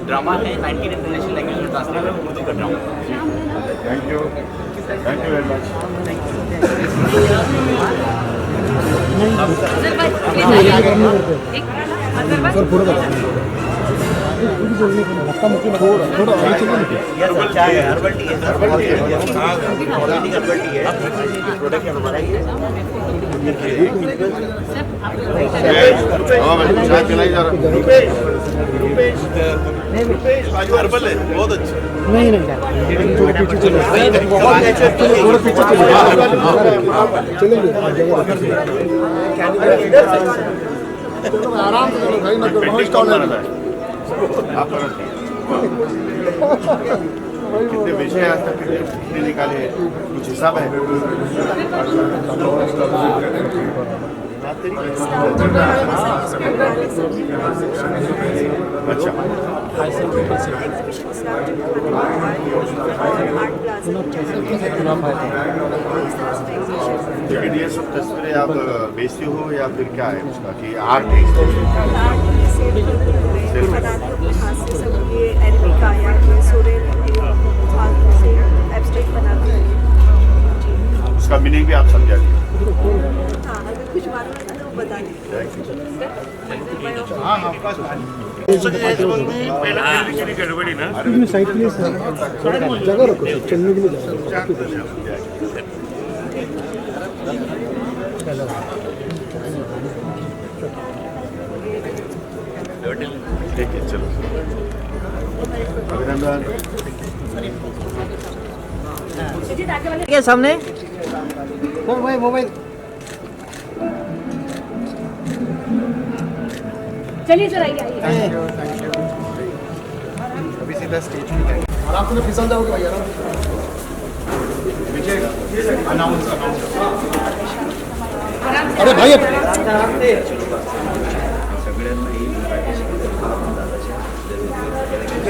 Drama है 19 international language में translate कर रहा हूँ। Thank you very much. Sir पुढे हर्बल टी है, प्रोडक्ट हमारा ही है। चाय पिलाई जा रहा हर्बल है, बहुत अच्छा। नहीं थोड़ा पीछे चलो, थोड़ा पीछे चलेंगे आराम से करो भाई, ना करो स्टॉल है आप कितने विषय आज तक कितने निकाले हैं, कुछ हिसाब है? अच्छा, लेकिन ये सब तस्वीरें आप बेचते हो या फिर क्या है उसका कि आर्ट है? उसका मीनिंग भी आप समझा दिए। कुछ मालूम है तो बता दीजिए। हाँ हाँ बस गड़बड़ी ना साइड प्लीज जगह रखो, चलने के लिए ठीक है, चलो अभिनंदन। के सामने मोबाइल चलिए सर आइए आइए। अभी सीधा स्टेज आराम से फिसल जाओगे भाई, आराम अनाउंस अरे भाई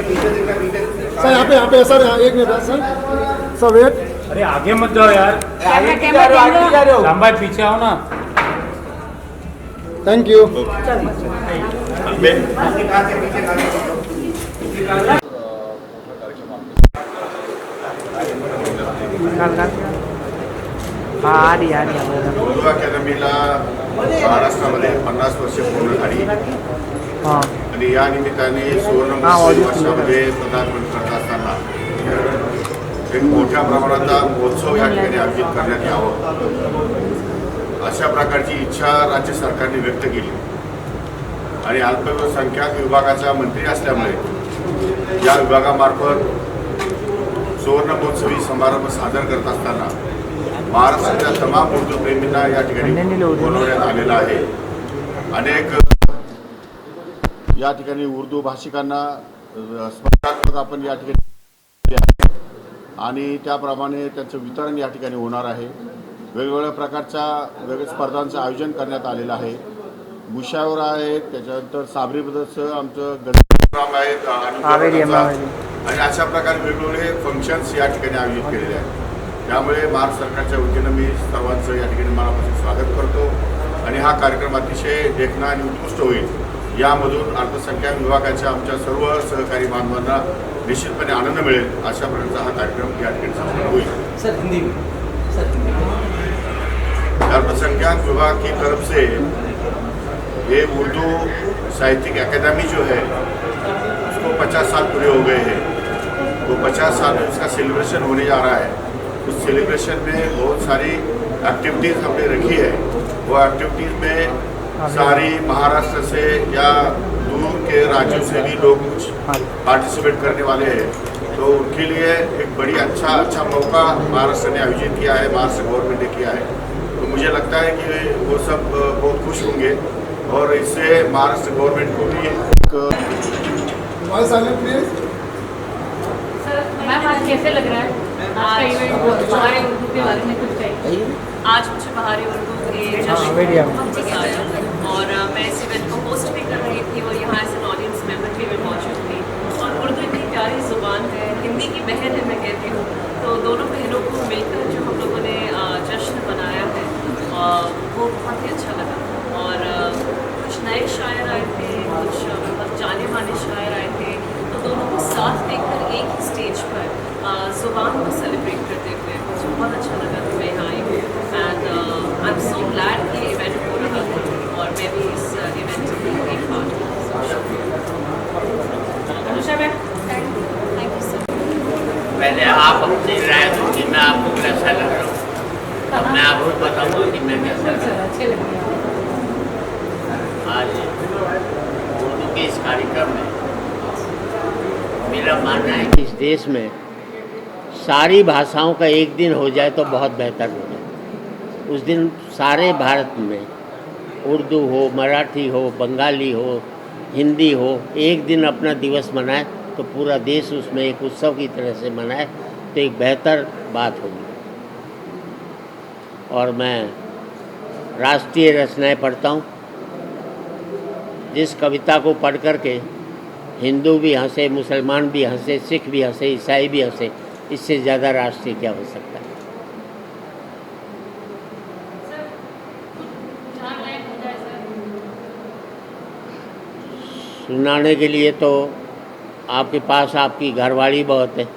सर यहाँ पे सर एक मिनट सर वेट। अरे आगे मत जाओ यार, लंबा पीछे आओ ना। Thank you. उर्दू अकॅडमीला महाराष्ट्रामध्ये 50 वर्षे पूर्ण झाली आणि या निमित्ताने सुवर्ण वर्षामध्ये पदार्पण करत असताना एक मोठ्या प्रमाणाचा महोत्सव या ठिकाणी आयोजित करण्यात यावं अशा प्रकारची इच्छा राज्य सरकारने व्यक्त केली आणि अल्पसंख्याक विभागाचा मंत्री असल्यामुळे या विभागामार्फत सुवर्ण महोत्सवी समारंभ सादर करत असताना महाराष्ट्राच्या तमाम उर्दू प्रेमींना या ठिकाणी बोलवण्यात आलेलं आहे। अनेक या ठिकाणी उर्दू भाषिकांना स्पर्धात्मक आपण या ठिकाणी आणि त्याप्रमाणे त्यांचं वितरण या ठिकाणी होणार आहे। वेगवेगळ्या प्रकारच्या वेगवेगळ्या स्पर्धांचं आयोजन करण्यात आलेलं आहे। मुशावर आहे, त्याच्यानंतर साबरीबद्दलचं आमचं गणपती आहेत आणि अशा प्रकारे वेगवेगळे फंक्शन्स या ठिकाणी आयोजित केलेले आहेत। त्यामुळे महाराष्ट्र सरकारच्या वतीनं मी सर्वांचं या ठिकाणी मनापासून स्वागत करतो आणि हा कार्यक्रम अतिशय देखणा आणि उत्कृष्ट होईल। यामधून अल्पसंख्याक विभागाच्या आमच्या सर्व सहकारी बांधवांना निश्चितपणे आनंद मिळेल अशा प्रकारचा हा कार्यक्रम या ठिकाणी संपन्न होईल। अल्पसंख्याक विभाग की तरफ से ये उर्दू साहित्यिक अकादमी जो है उसको 50 साल पूरे हो गए हैं। तो 50 साल में उसका सेलिब्रेशन होने जा रहा है। उस सेलिब्रेशन में बहुत सारी एक्टिविटीज़ हमने रखी है। वो एक्टिविटीज़ में सारी महाराष्ट्र से या दूर के राज्यों से भी लोग कुछ पार्टिसिपेट करने वाले हैं। तो उनके लिए एक बड़ी अच्छा मौका महाराष्ट्र ने आयोजित किया है, महाराष्ट्र गवर्नमेंट ने किया है। तो मुझे लगता है कि वो सब बहुत खुश होंगे और इससे महाराष्ट्र गवर्नमेंट को भी मैम आज कैसे लग रहा है आज का इवेंट बहारे उर्दू के बारे में कुछ चाहिए? आज मुझे बहारे उर्दू के जश्न बहुत मजा आया और मैं इस इवेंट को होस्ट भी कर रही थी और यहाँ एज एन ऑडियंस मेंबर भी मैं मौजूद थी। और उर्दू इतनी प्यारी ज़ुबान है, हिंदी की बहन है मैं कहती हूँ। तो दोनों बहनों को मिलकर जो हम लोगों ने जश्न बनाया है वो बहुत ही अच्छा लगा। और कुछ नए शायर आए थे, कुछ बहुत जाने माने शायर आए थे। तो दोनों को साथ देखकर एक ही स्टेज पर ज़ुबान को सेलिब्रेट करते हुए मुझे बहुत अच्छा लगा कि मैं यहाँ आई हूँ। And I am so glad कि इवेंट हो रहा है और मैं भी इस इवेंट की एक पार्ट हूँ। Anusha ma'am thank you sir. पहले आप अपनी राय दो कि मैं आपको कैसा लग रहा हूँ, अब मैं आपको बताऊँगा कि मैं कैसा लग रहा हूँ। अच्छे लगे आज उर्दू के इस कार्यक्रम में मेरा मानना है कि इस देश में सारी भाषाओं का एक दिन हो जाए तो बहुत बेहतर हो जाए। उस दिन सारे भारत में उर्दू हो, मराठी हो, बंगाली हो, हिंदी हो, एक दिन अपना दिवस मनाए तो पूरा देश उसमें एक उत्सव की तरह से मनाए तो एक बेहतर बात होगी। और मैं राष्ट्रीय रचनाएं पढ़ता हूँ, जिस कविता को पढ़ कर के हिंदू भी हंसे, मुसलमान भी हंसे, सिख भी हंसे, ईसाई भी हंसे, इससे ज़्यादा राष्ट्रीय क्या हो सकता है। सुनाने के लिए तो आपके पास आपकी घरवाली बहुत है,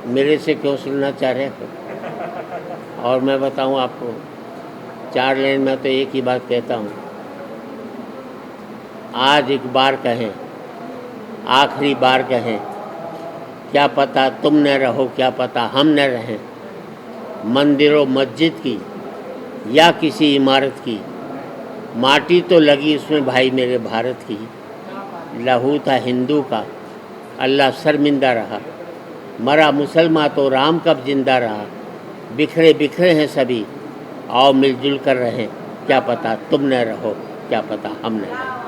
मेरे से क्यों सुनना चाह रहे हो। और मैं बताऊं आपको 4 लाइन में तो एक ही बात कहता हूं, आज एक बार कहें, आखिरी बार कहें, क्या पता तुम न रहो, क्या पता हम न रहें। मंदिरों मस्जिद की या किसी इमारत की, माटी तो लगी उसमें भाई मेरे भारत की। लहू था हिंदू का, अल्लाह शर्मिंदा रहा। मरा मुसलमान तो राम कब जिंदा रहा। बिखरे बिखरे हैं सभी, आओ मिलजुल कर रहें। क्या पता तुम न रहो, क्या पता हम न रहें।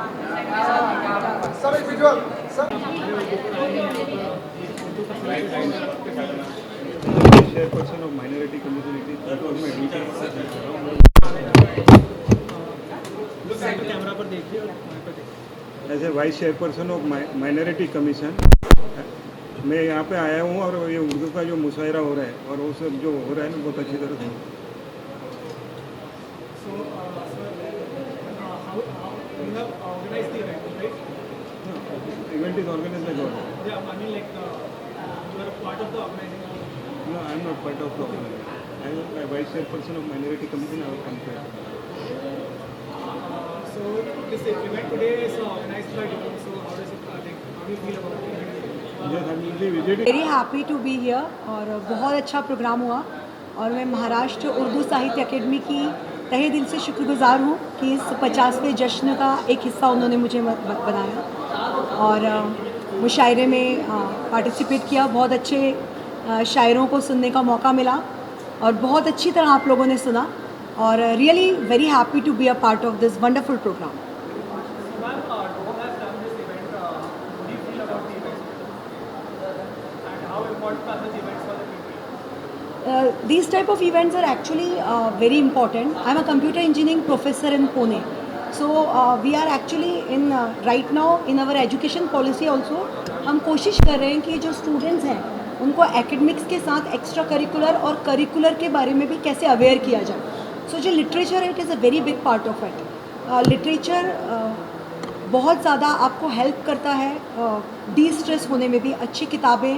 Chairperson of minority community. Camera पर देखिए और as a vice chairperson of minority commission मैं यहाँ पे आया हूँ और ये उर्दू का जो मुशायरा हो रहा है और वो सब जो हो रहा है ना बहुत अच्छी तरह से event is organised by government. No, I am not part of the organization. I am a vice chairperson of minority commission. I will compare. So this event today is organized by you. So how does it how do you feel about it? Yes, I will be visiting. Very happy to be here और बहुत अच्छा programme हुआ और मैं महाराष्ट्र उर्दू साहित्य academy की तहे दिल से शुक्रगुजार हूँ कि इस 50वें जश्न का एक हिस्सा उन्होंने मुझे बनाया और मुशायरे में पार्टिसिपेट किया. बहुत अच्छे शायरों को सुनने का मौका मिला और बहुत अच्छी तरह आप लोगों ने सुना और really very happy to be a part of this wonderful programme. These type of events are actually very important. I'm a computer engineering professor in Pune. So we are actually in right now in our education policy also हम कोशिश कर रहे हैं कि जो students हैं उनको academics के साथ एक्स्ट्रा करिकुलर और करिकुलर के बारे में भी कैसे अवेयर किया जाए. सो जो लिटरेचर है it is a very big part of it. Literature बहुत ज़्यादा आपको हेल्प करता है डी स्ट्रेस होने में भी. अच्छी किताबें,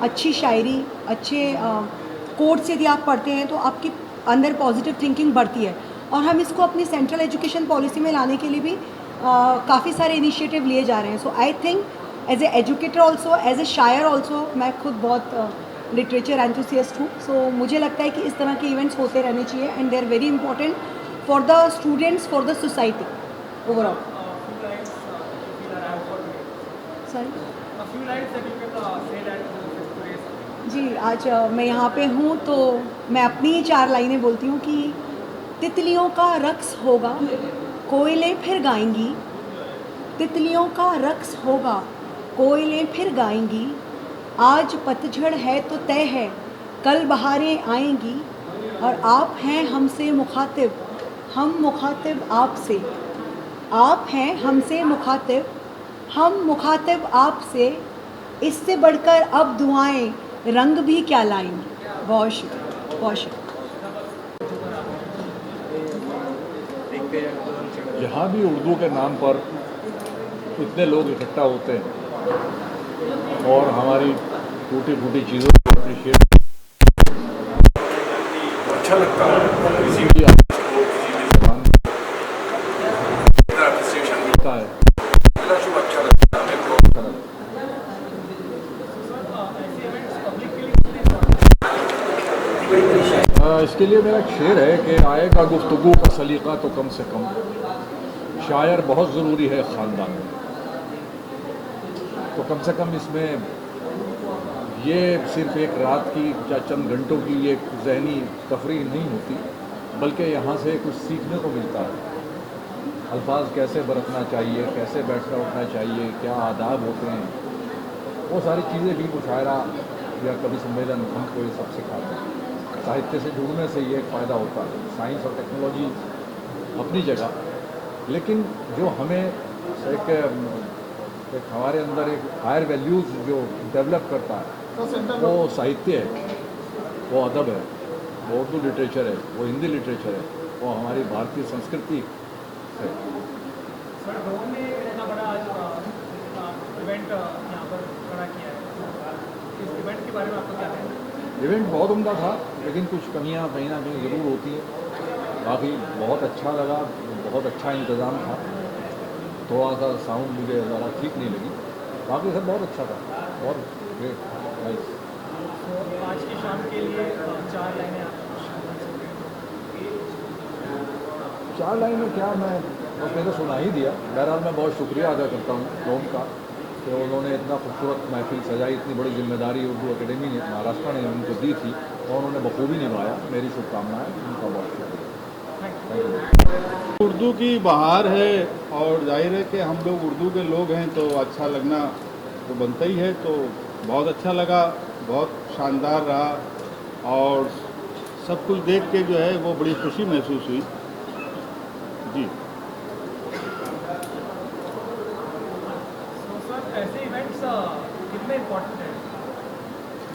अच्छी शायरी, अच्छे कोट्स यदि आप पढ़ते हैं तो आपकी अंदर पॉजिटिव थिंकिंग बढ़ती है और हम इसको अपनी सेंट्रल एजुकेशन पॉलिसी में लाने के लिए भी काफ़ी सारे इनिशिएटिव लिए जा रहे हैं. So I think as a educator also, as a शायर ऑल्सो, मैं खुद बहुत लिटरेचर एंथुसियस्ट हूँ. सो मुझे लगता है कि इस तरह के इवेंट्स होते रहने चाहिए and they are very important for the students, for the society overall. Sorry जी, आज मैं यहाँ पे हूँ तो मैं अपनी ही 4 लाइनें बोलती हूँ कि तितलियों का रक्स होगा, कोयलें फिर गाएंगी. तितलियों का रक्स होगा, कोयलें फिर गाएंगी. आज पतझड़ है तो तय है, कल बहारें आएंगी. और आप हैं हमसे मुखातिब, हम मुखातिब आपसे. आप हैं हमसे मुखातिब, हम मुखातिब आपसे. इससे बढ़कर अब दुआएं रंग भी क्या लाएंगी. बहुत शुक्रिया, बहुत शुक्रिया. जहाँ भी उर्दू के नाम पर इतने लोग इकट्ठा होते हैं और हमारी टूटी फूटी चीज़ों को अप्रिशिएट अच्छा लगता है. किसी भी मिलता है इसके लिए मेरा एक शेर है कि आएगा गुफ्तगू का सलीका तो कम से कम. शायर बहुत ज़रूरी है ख़ानदान में. तो कम से कम इसमें ये सिर्फ एक रात की या चंद घंटों की एक जहनी तफरीह नहीं होती, बल्कि यहाँ से कुछ सीखने को मिलता है. अल्फाज कैसे बरतना चाहिए, कैसे बैठना उठना चाहिए, क्या आदाब होते हैं, वो सारी चीज़ें भी मुशायरा या कभी सम्मेलन हमको ये सब सिखाते हैं. साहित्य से जुड़ने से ये एक फ़ायदा होता है. साइंस और टेक्नोलॉजी अपनी जगह, लेकिन जो हमें एक हमारे अंदर एक हायर वैल्यूज़ जो डेवलप करता है वो साहित्य है, वो अदब है, वो उर्दू लिटरेचर है, वो हिंदी लिटरेचर है, वो हमारी भारतीय संस्कृति है. सर, रोम ने इतना बड़ा आज इवेंट यहाँ पर खड़ा किया है. इस इवेंट के बारे में आपको क्या कहना है? इवेंट बहुत उम्दा था, लेकिन कुछ कमियां कहीं ना कहीं ज़रूर होती हैं. बाकी बहुत अच्छा लगा, बहुत अच्छा इंतज़ाम था. थोड़ा सा साउंड मुझे ज़रा ठीक नहीं लगी, बाकी सब बहुत अच्छा था. बहुत ग्रेट, नाइस. तो आज की शाम के लिए 4 लाइनें आप 4 लाइनें क्या, मैं मैंने सुना ही दिया. बहरहाल मैं बहुत शुक्रिया अदा करता हूँ रोम का कि उन्होंने इतना खूबसूरत महफिल सजाई. इतनी बड़ी जिम्मेदारी उर्दू अकेडमी ने, महाराष्ट्र ने उनको दी थी और उन्होंने बखूबी निभाया. मेरी शुभकामनाएं, उनका बहुत शुक्रिया. उर्दू की बहार है और जाहिर है कि हम लोग उर्दू के लोग हैं तो अच्छा लगना तो बनता ही है. तो बहुत अच्छा लगा, बहुत शानदार रहा और सब कुछ देख के जो है वो बड़ी खुशी महसूस हुई. जी. सर ऐसे इवेंट्स कितने इम्पोर्टेंट हैं?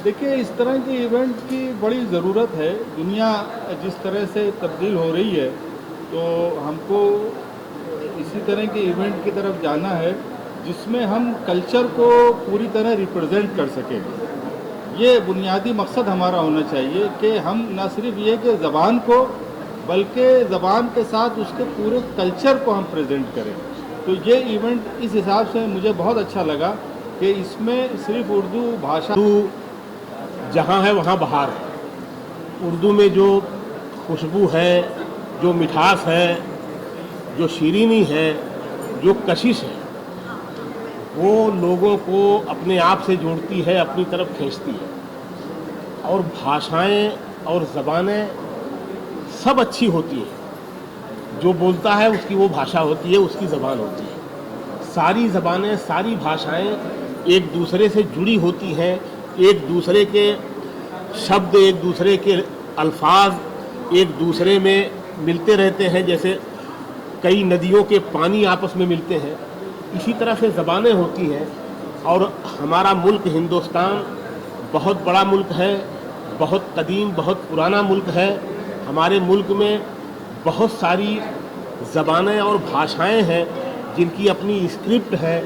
देखिए, इस तरह के इवेंट की बड़ी ज़रूरत है। दुनिया जिस तरह से तब्दील हो रही है, तो हमको इसी तरह के इवेंट की तरफ जाना है जिसमें हम कल्चर को पूरी तरह रिप्रेजेंट कर सकें। ये बुनियादी मकसद हमारा होना चाहिए कि हम न सिर्फ ये कि ज़बान को, बल्कि ज़बान के साथ उसके पूरे कल्चर को हम प्रेजेंट करें। तो ये इवेंट इस हिसाब से मुझे बहुत अच्छा लगा कि इसमें सिर्फ उर्दू भाषा, जहाँ है वहाँ बहार है। उर्दू में जो खुशबू है, जो मिठास है, जो शीरीनी है, जो कशिश है, वो लोगों को अपने आप से जोड़ती है, अपनी तरफ खींचती है। और भाषाएं और ज़बानें सब अच्छी होती है। जो बोलता है उसकी वो भाषा होती है, उसकी ज़बान होती है। सारी ज़बानें, सारी भाषाएं एक दूसरे से जुड़ी होती हैं। एक दूसरे के शब्द, एक दूसरे के अल्फाज एक दूसरे में मिलते रहते हैं। जैसे कई नदियों के पानी आपस में मिलते हैं, इसी तरह से ज़बानें होती हैं। और हमारा मुल्क हिंदुस्तान बहुत बड़ा मुल्क है, बहुत कदीम, बहुत पुराना मुल्क है। हमारे मुल्क में बहुत सारी ज़बानें और भाषाएं हैं जिनकी अपनी स्क्रिप्ट है,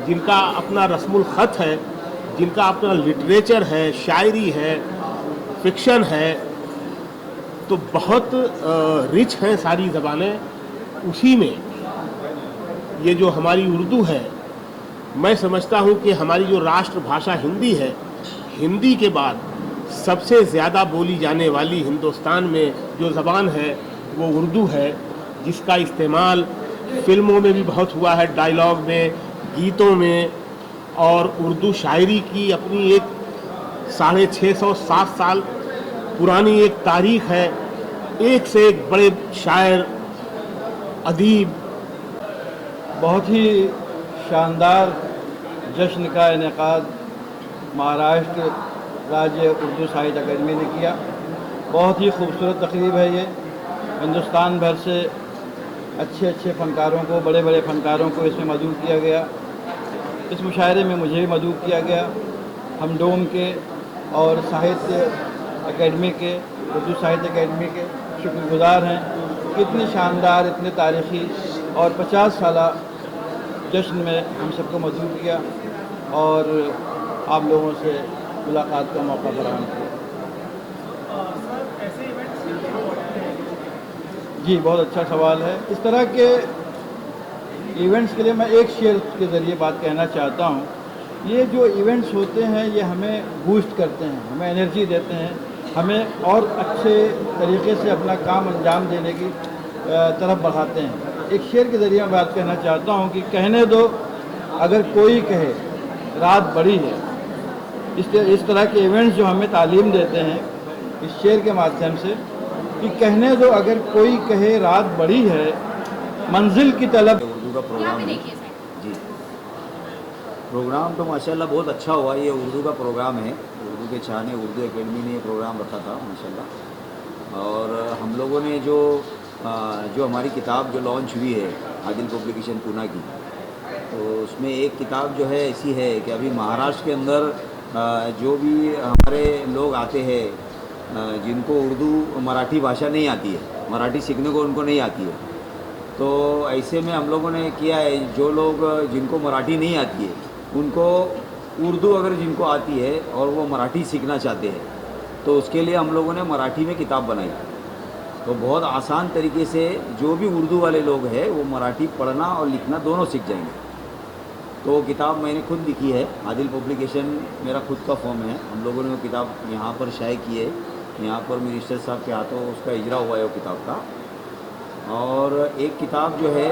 जिनका अपना रस्मुल ख़त है, जिनका अपना लिटरेचर है, शायरी है, फिक्शन है। तो बहुत रिच हैं सारी ज़बानें। उसी में ये जो हमारी उर्दू है, मैं समझता हूँ कि हमारी जो राष्ट्रभाषा हिंदी है, हिंदी के बाद सबसे ज़्यादा बोली जाने वाली हिंदुस्तान में जो ज़बान है वो उर्दू है, जिसका इस्तेमाल फ़िल्मों में भी बहुत हुआ है, डायलॉग में, गीतों में। और उर्दू शायरी की अपनी एक 650-7 साल पुरानी एक तारीख़ है। एक से एक बड़े शायर, अदीब। बहुत ही शानदार जश्न का इनेकाद महाराष्ट्र राज्य उर्दू साहित्य अकादमी ने किया। बहुत ही खूबसूरत तकरीब है ये। हिंदुस्तान भर से अच्छे अच्छे फ़नकारों को, बड़े बड़े फ़नकारों को इसमें मदऊ किया गया। इस मुशायरे में मुझे भी मदऊ किया गया। हम डोम के और साहित्य अकेडमी के, उर्दू साहित्य अकेडमी के शुक्रगुज़ार हैं। इतनी शानदार, इतने तारीख़ी और 50 साला जश्न में हम सबको मदऊ किया और आप लोगों से मुलाकात का मौका फराहम किया। सर ऐसे इवेंट्स क्यों होते हैं? जी, बहुत अच्छा सवाल है। इस तरह के इवेंट्स के लिए मैं एक शेयर के ज़रिए बात कहना चाहता हूँ। ये जो इवेंट्स होते हैं ये हमें बूस्ट करते हैं, हमें एनर्जी देते हैं, हमें और अच्छे तरीके से अपना काम अंजाम देने की तरफ बढ़ाते हैं। एक शेर के ज़रिए मैं बात कहना चाहता हूँ कि कहने दो अगर कोई कहे रात बड़ी है। इस तरह के इवेंट्स जो हमें तालीम देते हैं इस शेर के माध्यम से कि कहने दो अगर कोई कहे रात बड़ी है, मंजिल की तलब। उर्दू का प्रोग्राम है जी। प्रोग्राम तो माशाल्लाह बहुत अच्छा हुआ। ये उर्दू का प्रोग्राम है, उर्दू के चाहने उर्दू एकेडमी ने ये प्रोग्राम रखा था माशाल्लाह। और हम लोगों ने जो हमारी किताब जो लॉन्च हुई है आदिल पब्लिकेशन पूना की, तो उसमें एक किताब जो है ऐसी है कि अभी महाराष्ट्र के अंदर जो भी हमारे लोग आते हैं जिनको उर्दू मराठी भाषा नहीं आती है, मराठी सीखने को उनको नहीं आती है, तो ऐसे में हम लोगों ने किया है जो लोग जिनको मराठी नहीं आती है उनको उर्दू अगर जिनको आती है और वो मराठी सीखना चाहते हैं तो उसके लिए हम लोगों ने मराठी में किताब बनाई। तो बहुत आसान तरीके से जो भी उर्दू वाले लोग हैं वो मराठी पढ़ना और लिखना दोनों सीख जाएंगे। तो वो किताब मैंने खुद लिखी है, आदिल पब्लिकेशन मेरा खुद का फॉर्म है। हम लोगों ने वो किताब यहाँ पर शाये की है, यहाँ पर मिनिस्टर साहब के हाथों उसका इजरा हुआ है वो किताब का। और एक किताब जो है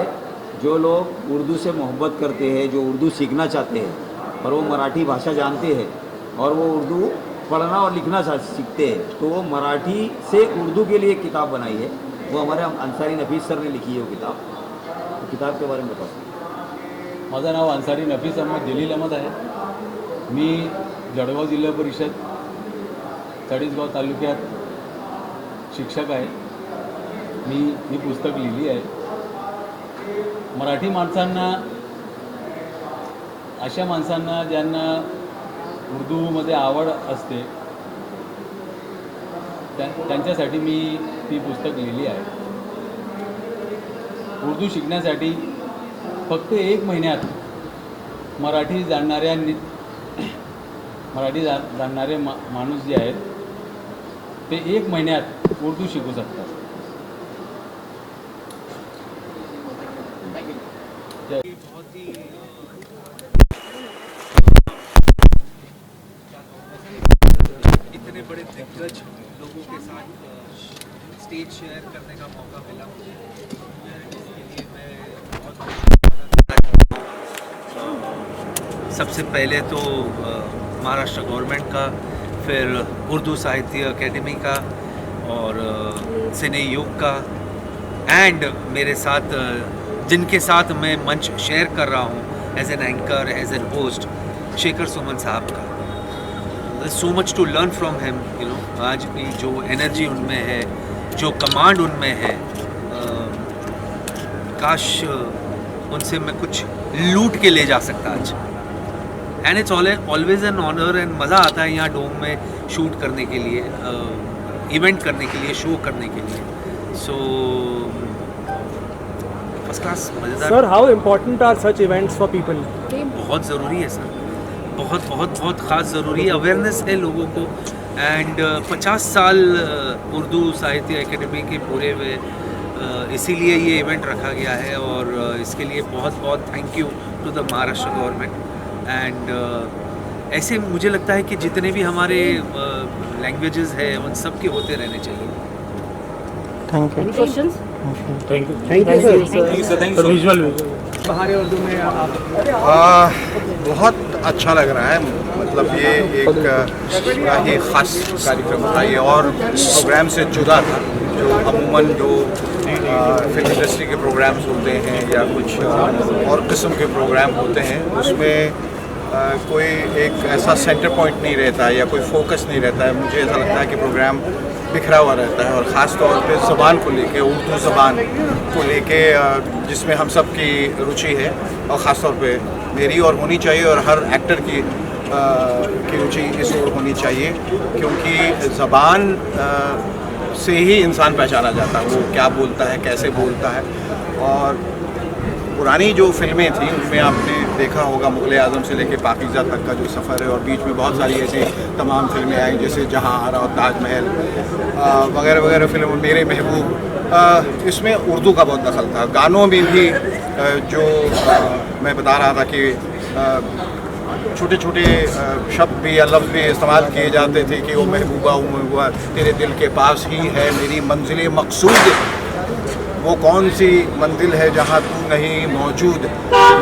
जो लोग उर्दू से मोहब्बत करते हैं, जो उर्दू सीखना चाहते हैं और वो मराठी भाषा जानते हैं और वो उर्दू पढ़ना और लिखना सीखते हैं, तो वो मराठी से उर्दू के लिए एक किताब बनाई है। वो हमारे अंसारी नफीस सर ने लिखी है वो किताब। तो किताब के बारे में बताओ। माझं नाव अंसारी नफीस अहमद जलील अहमद आहे। मी जळगाव जिल्हा परिषद चाळीसगाव तालुक्यात शिक्षक आहे। मी पुस्तक लिहिली आहे। मराठी माणसांना अशा माणसांना ज्यांना उर्दूमध्ये आवड असते त्यांच्यासाठी मी ती पुस्तक लिहिली आहे. उर्दू शिकण्यासाठी फक्त 1 महिन्यात मराठी जाणणारे माणूस जे आहेत ते 1 महिन्यात उर्दू शिकू शकतात. इतने बड़े दिग्गज लोगों के साथ स्टेज शेयर करने का मौका मिला मुझे, इसके लिए मैं बहुत सबसे पहले तो महाराष्ट्र गवर्नमेंट का, फिर उर्दू साहित्य अकेडमी का और सिने योग का, एंड मेरे साथ जिनके साथ मैं मंच शेयर कर रहा हूँ as an anchor, as an host, Shekhar Suman साहब का. So much to learn from him, you know. आज की जो एनर्जी उनमें है, जो कमांड उनमें है, काश उनसे मैं कुछ लूट के ले जा सकता आज. And it's always an honour and मज़ा आता है यहाँ डोम में शूट करने के लिए, इवेंट करने के लिए, शो करने के लिए. सो फर्स्ट क्लास मज़ेदार. Sir, how important are such events for people? बहुत ज़रूरी है सर, बहुत बहुत बहुत ख़ास ज़रूरी है. अवेयरनेस है लोगों को. एंड 50 साल उर्दू साहित्य एकेडमी के पूरे हुए, इसीलिए ये इवेंट रखा गया है. और इसके लिए बहुत बहुत thank you to the Maharashtra government. And ऐसे मुझे लगता है कि जितने भी हमारे लैंग्वेजेस हैं उन सब के होते रहने चाहिए. Thank you. Thank you sir. Visual बाहर उर्दू में आप बहुत अच्छा लग रहा है. मतलब ये एक बड़ा ही ख़ास कार्यक्रम था. ये और प्रोग्राम से जुदा था जो अमूमन जो फिल्म इंडस्ट्री के प्रोग्राम्स होते हैं या कुछ और किस्म के प्रोग्राम होते हैं, उसमें कोई एक ऐसा सेंटर पॉइंट नहीं रहता है या कोई फोकस नहीं रहता है. मुझे ऐसा लगता है कि प्रोग्राम बिखरा हुआ रहता है, और ख़ास तौर पे ज़बान को लेके, उर्दू ज़बान को लेके, जिसमें हम सब की रुचि है, और ख़ास तौर पे मेरी और होनी चाहिए, और हर एक्टर की रुचि इस ओर होनी चाहिए. क्योंकि ज़बान से ही इंसान पहचाना जाता है, वो क्या बोलता है, कैसे बोलता है. और पुरानी जो फिल्में थी उनमें आपने देखा होगा मुग़ल आज़म से लेके पाकीज़ा तक का जो सफ़र है, और बीच में बहुत सारी ऐसी तमाम फिल्में आई जैसे जहाँ आरा और ताजमहल वगैरह वगैरह फिल्म, मेरे महबूब. इसमें उर्दू का बहुत दखल था. गानों में भी जो मैं बता रहा था कि छोटे छोटे शब्द भी या लफ्ज़ भी इस्तेमाल किए जाते थे कि वो महबूबा तेरे दिल के पास ही है मेरी मंजिल मकसूद, वो कौन सी मंजिल है जहाँ तू नहीं मौजूद,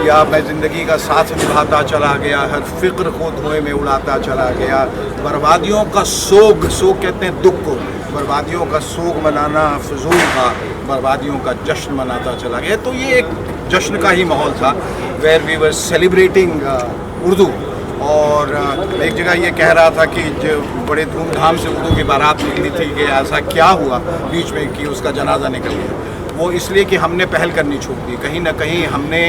या मैं ज़िंदगी का साथ निभाता चला गया, हर फ़िक्र को धुएं में उड़ाता चला गया, बर्बादियों का सोग कहते हैं दुख को, बर्बादियों का सोग मनाना फजूल था, बर्बादियों का जश्न मनाता चला गया. तो ये एक जश्न का ही माहौल था, where we were celebrating Urdu. और एक जगह ये कह रहा था कि जो बड़े धूमधाम से उर्दू की बारात निकली थी कि ऐसा क्या हुआ बीच में कि उसका जनाजा निकल गया. वो इसलिए कि हमने पहल करनी छोड़ दी. कहीं ना कहीं हमने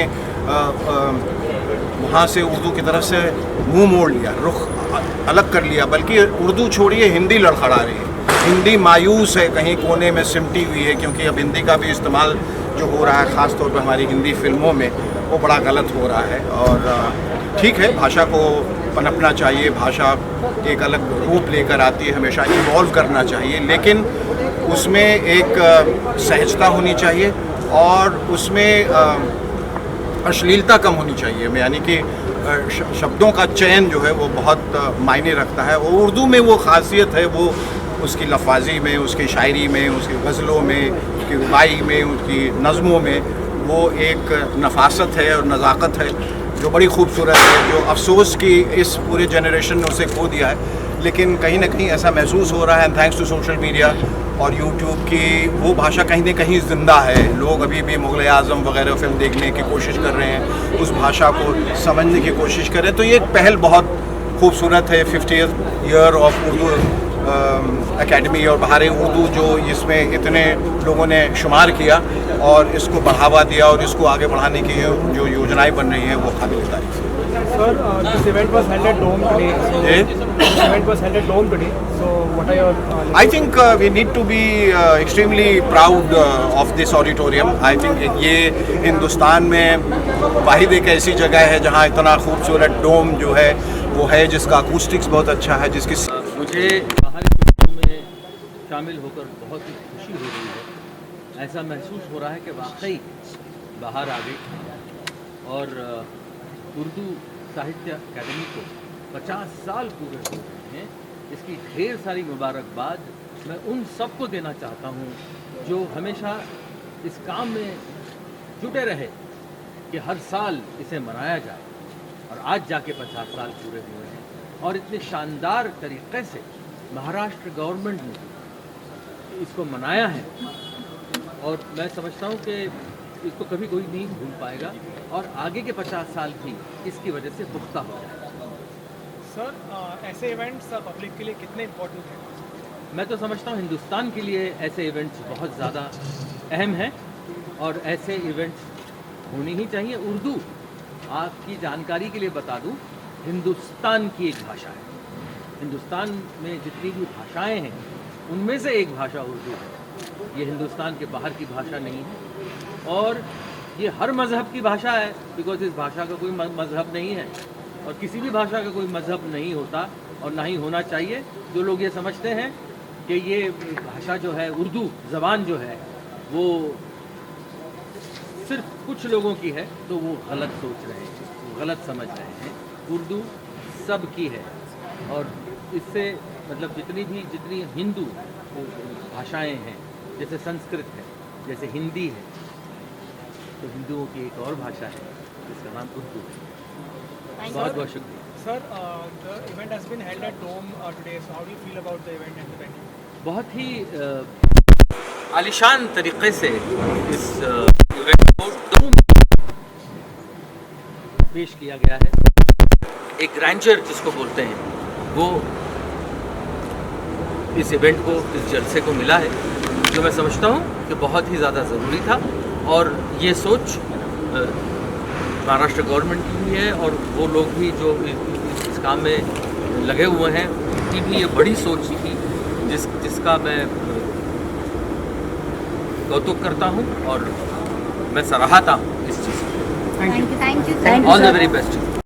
वहाँ से उर्दू की तरफ से मुंह मोड़ लिया, रुख अलग कर लिया. बल्कि उर्दू छोड़िए, हिंदी लड़खड़ा रही है. हिंदी मायूस है, कहीं कोने में सिमटी हुई है. क्योंकि अब हिंदी का भी इस्तेमाल जो हो रहा है ख़ास तौर पर हमारी हिंदी फिल्मों में, वो बड़ा गलत हो रहा है. और ठीक है, भाषा को पनपना चाहिए, भाषा एक अलग रूप लेकर आती है, हमेशा इवॉल्व करना चाहिए, लेकिन उसमें एक सहजता होनी चाहिए और उसमें अश्लीलता कम होनी चाहिए. यानी कि शब्दों का चयन जो है वो बहुत मायने रखता है. और उर्दू में वो खासियत है, वो उसकी लफाजी में, उसकी शायरी में, उसकी गज़लों में, उसकी रुबाई में, उसकी नज़मों में वो एक नफासत है और नज़ाकत है जो बड़ी खूबसूरत है, जो अफसोस कि इस पूरे जनरेशन ने उसे खो दिया है. लेकिन कहीं ना कहीं ऐसा महसूस हो रहा है, थैंक्स टू सोशल मीडिया और यूट्यूब की, वो भाषा कहीं ना कहीं ज़िंदा है. लोग अभी भी मुग़ल आज़म वगैरह फिल्म देखने की कोशिश कर रहे हैं, उस भाषा को समझने की कोशिश कर रहे हैं. तो ये एक पहल बहुत खूबसूरत है. 50th year of Urdu academy और बहारे उर्दू जो इसमें इतने लोगों ने शुमार किया और इसको बढ़ावा दिया और इसको आगे बढ़ाने की जो योजनाएं बन रही हैं वो काबिल तारीफ़ है. Sir, this event was held at Dome today. So this event was held at Dome today. So what are your? I think we need to be extremely proud of this auditorium. I think ये हिंदुस्तान में वाहिद एक ऐसी जगह है जहाँ इतना खूबसूरत डोम जो है वो है, जिसका अकूस्टिक्स बहुत अच्छा है, जिसकी मुझे बाहरी प्रोग्राम में शामिल होकर बहुत ही खुशी हो रही है। ऐसा महसूस हो रहा है कि वाकई बाहर आ गई और उर्दू साहित्य अकादमी को 50 साल पूरे हो रहे हैं। इसकी ढेर सारी मुबारकबाद मैं उन सबको देना चाहता हूँ जो हमेशा इस काम में जुटे रहे कि हर साल इसे मनाया जाए, और आज जाके 50 साल पूरे हुए हैं और इतने शानदार तरीक़े से महाराष्ट्र गवर्नमेंट ने इसको मनाया है। और मैं समझता हूँ कि इसको कभी कोई नहीं भूल पाएगा और आगे के 50 साल भी इसकी वजह से पुख्ता हो जाएगा। सर, ऐसे इवेंट्स पब्लिक के लिए कितने इम्पोर्टेंट हैं? मैं तो समझता हूँ हिंदुस्तान के लिए ऐसे इवेंट्स बहुत ज़्यादा अहम हैं और ऐसे इवेंट्स होनी ही चाहिए। उर्दू, आपकी जानकारी के लिए बता दूँ, हिंदुस्तान की एक भाषा है। हिंदुस्तान में जितनी भी भाषाएं हैं उनमें से एक भाषा उर्दू है। ये हिंदुस्तान के बाहर की भाषा नहीं है और ये हर मज़हब की भाषा है, बिकॉज इस भाषा का कोई मज़हब नहीं है और किसी भी भाषा का कोई मज़हब नहीं होता और ना ही होना चाहिए। जो लोग ये समझते हैं कि ये भाषा जो है, उर्दू ज़बान जो है, वो सिर्फ कुछ लोगों की है, तो वो गलत सोच रहे हैं, वो गलत समझ रहे हैं। उर्दू सब की है और इससे मतलब जितनी हिंदू भाषाएं हैं, जैसे संस्कृत है, जैसे हिंदी है, तो हिंदुओं की एक और भाषा है जिसका नाम उर्दू है। बहुत बहुत शुक्रिया। Sir, the event has been held at Dome today. So how do you feel about the event and the venue? बहुत ही आलिशान तरीक़े से इस इवेंट को डोम पेश किया गया है। एक ग्रैंडर जिसको बोलते हैं, वो इस इवेंट को, इस जलसे को मिला है, जो मैं समझता हूँ कि बहुत ही ज़्यादा ज़रूरी था। और ये सोच महाराष्ट्र गवर्नमेंट की भी है और वो लोग भी जो इस काम में लगे हुए हैं, उनकी भी ये बड़ी सोच थी जिसका मैं कौतुक करता हूँ और मैं सराहता हूँ इस चीज़ को। Thank you. All the very best.